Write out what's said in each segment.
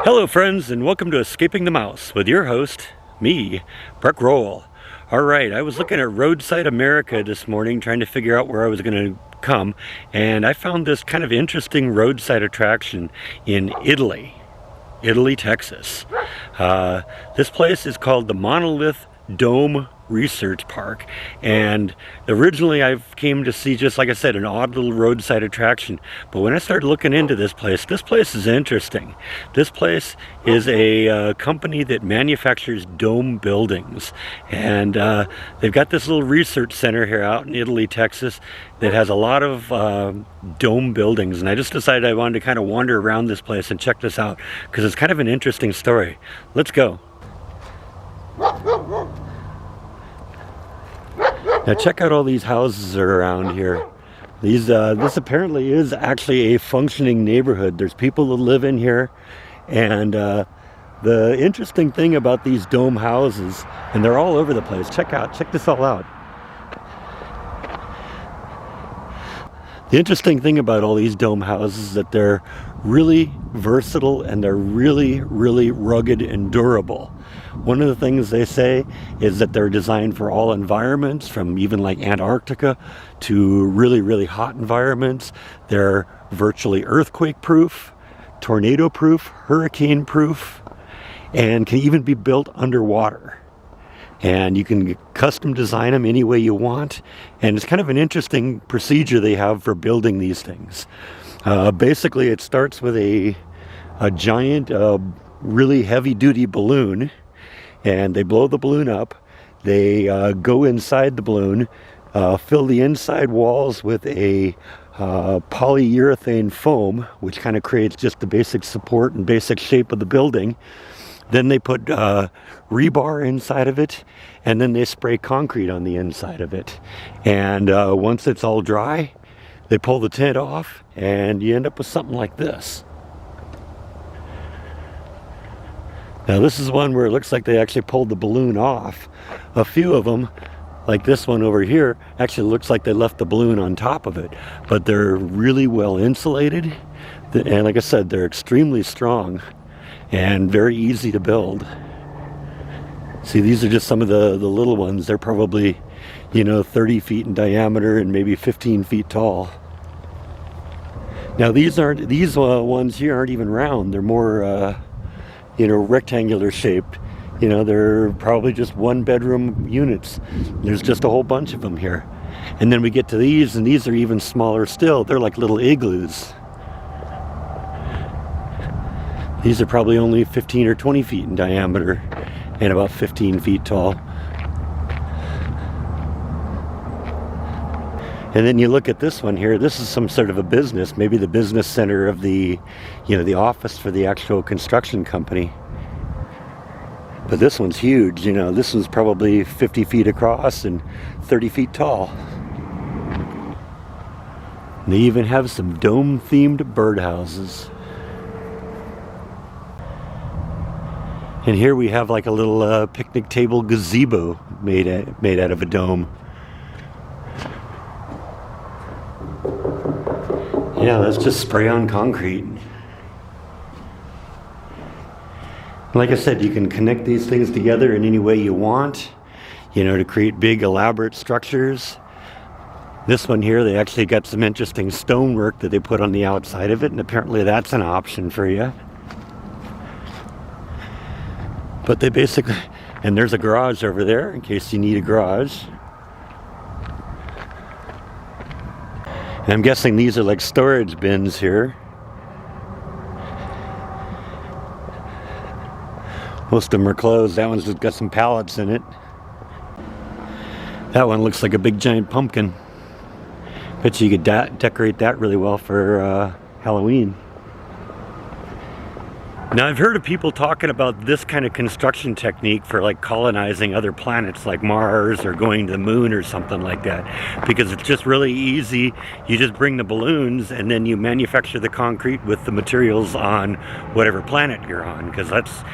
Hello friends, and welcome to Escaping the Mouse with your host, me, Breck Roll. Alright, I was looking at Roadside America this morning trying to figure out where I was going to come, and I found this kind of interesting roadside attraction in Italy, Texas. This place is called the Monolithic Dome Research Park, and originally I came to see, just like I said, an odd little roadside attraction, but when I started looking into this place is interesting. This place is a company that manufactures dome buildings, and they've got this little research center here out in Italy, Texas, that has a lot of dome buildings, and I just decided I wanted to kind of wander around this place and check this out because it's kind of an interesting story. Let's go. Now check out all these houses that are around here. This apparently is actually a functioning neighborhood. There's people that live in here, and the interesting thing about these dome houses, and they're all over the place. Check this all out. The interesting thing about all these dome houses is that they're really versatile and they're really, really rugged and durable. One of the things they say is that they're designed for all environments, from even like Antarctica to really, really hot environments. They're virtually earthquake proof, tornado proof, hurricane proof, and can even be built underwater. And you can custom design them any way you want, and it's kind of an interesting procedure they have for building these things. Basically it starts with a giant really heavy-duty balloon, and they blow the balloon up. They go inside the balloon, fill the inside walls with a polyurethane foam, which kind of creates just the basic support and basic shape of the building. Then they put rebar inside of it, and then they spray concrete on the inside of it. And once it's all dry, they pull the tent off, and you end up with something like this. Now this is one where it looks like they actually pulled the balloon off. A few of them, like this one over here, actually looks like they left the balloon on top of it. But they're really well insulated, and like I said, they're extremely strong and very easy to build. See, these are just some of the little ones. They're probably, 30 feet in diameter and maybe 15 feet tall. Now these ones here aren't even round. They're more rectangular shaped. They're probably just one bedroom units. There's just a whole bunch of them here. And then we get to these, and these are even smaller still. They're like little igloos. These are probably only 15 or 20 feet in diameter and about 15 feet tall. And then you look at this one here. This is some sort of a business, maybe the business center of the office for the actual construction company. But this one's huge. This one's probably 50 feet across and 30 feet tall. And they even have some dome-themed birdhouses. And here we have like a little picnic table gazebo made out of a dome. Yeah, that's just spray-on concrete. Like I said, you can connect these things together in any way you want, to create big elaborate structures. This one here, they actually got some interesting stonework that they put on the outside of it, and apparently that's an option for you. But they basically, and there's a garage over there in case you need a garage. And I'm guessing these are like storage bins here. Most of them are closed. That one's just got some pallets in it. That one looks like a big giant pumpkin. Bet you could decorate that really well for Halloween. Now I've heard of people talking about this kind of construction technique for like colonizing other planets like Mars or going to the moon or something like that, because it's just really easy. You just bring the balloons and then you manufacture the concrete with the materials on whatever planet you're on, because that's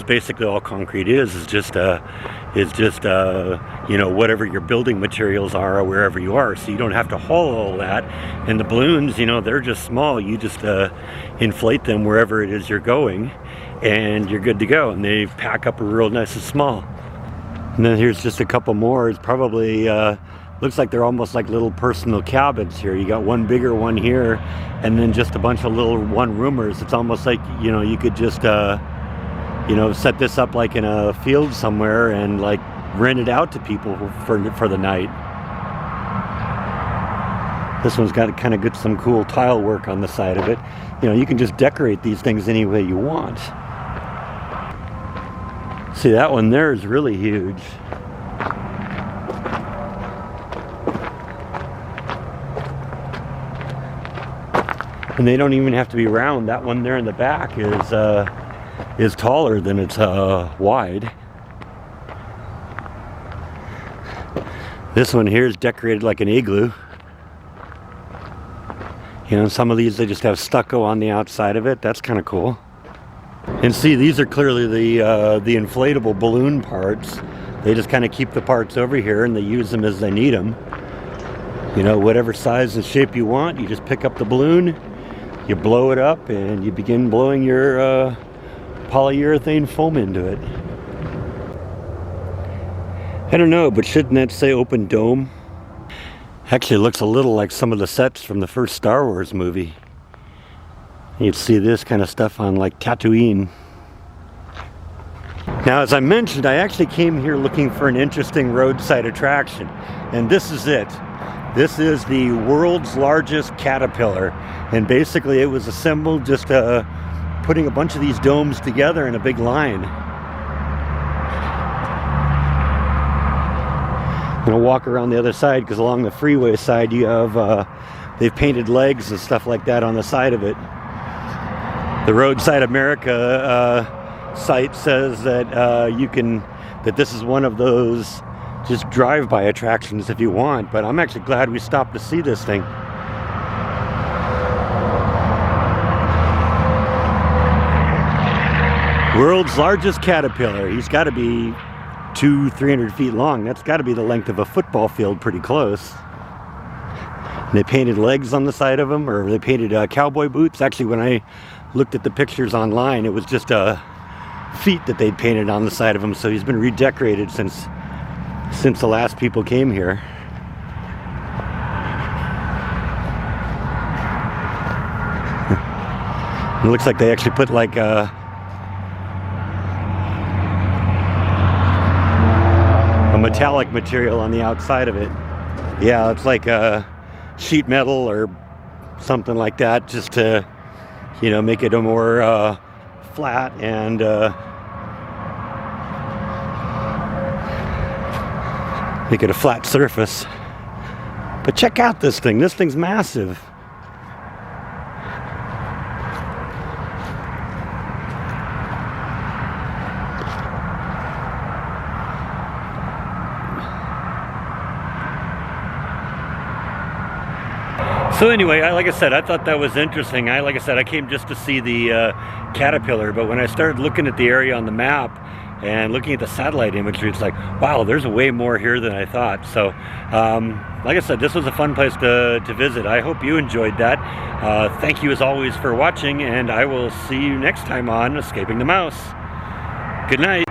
basically all concrete is just whatever your building materials are or wherever you are, so you don't have to haul all that. And the balloons, they're just small. You just inflate them wherever it is you're going, and you're good to go. And they pack up real nice and small. And then here's just a couple more. It's probably looks like they're almost like little personal cabins here. You got one bigger one here, and then just a bunch of little one-roomers. It's almost like, you know, you could just you know, set this up like in a field somewhere and like rent it out to people for the night. This one's got kind of good, some cool tile work on the side of it. You know, you can just decorate these things any way you want. See, that one there is really huge. And they don't even have to be round. That one there in the back is taller than it's wide. This one here is decorated like an igloo. You know, some of these, they just have stucco on the outside of it. That's kind of cool. And see, these are clearly the inflatable balloon parts. They just kind of keep the parts over here and they use them as they need them. You know, whatever size and shape you want, you just pick up the balloon, you blow it up, and you begin blowing your polyurethane foam into it. I don't know, but shouldn't that say open dome? Actually, it looks a little like some of the sets from the first Star Wars movie. You'd see this kind of stuff on like Tatooine. Now, as I mentioned, I actually came here looking for an interesting roadside attraction, and this is it. This is the world's largest caterpillar, and basically it was assembled just putting a bunch of these domes together in a big line. I'm gonna walk around the other side because along the freeway side you have they've painted legs and stuff like that on the side of it. The Roadside America site says that that this is one of those just drive-by attractions if you want, but I'm actually glad we stopped to see this thing. World's largest caterpillar. He's got to be 200-300 feet long. That's got to be the length of a football field, pretty close. And they painted legs on the side of him, or they painted cowboy boots. Actually, when I looked at the pictures online, it was just feet that they'd painted on the side of him. So he's been redecorated since the last people came here. It looks like they actually put like a metallic material on the outside of it. Yeah, it's like a sheet metal or something like that, just to, you know, make it a more flat and make it a flat surface. But check out this thing. This thing's massive. So anyway, like I said, I thought that was interesting. Like I said, I came just to see the caterpillar, but when I started looking at the area on the map and looking at the satellite imagery, it's like, wow, there's way more here than I thought. So, like I said, this was a fun place to visit. I hope you enjoyed that. Thank you as always for watching, and I will see you next time on Escaping the Mouse. Good night.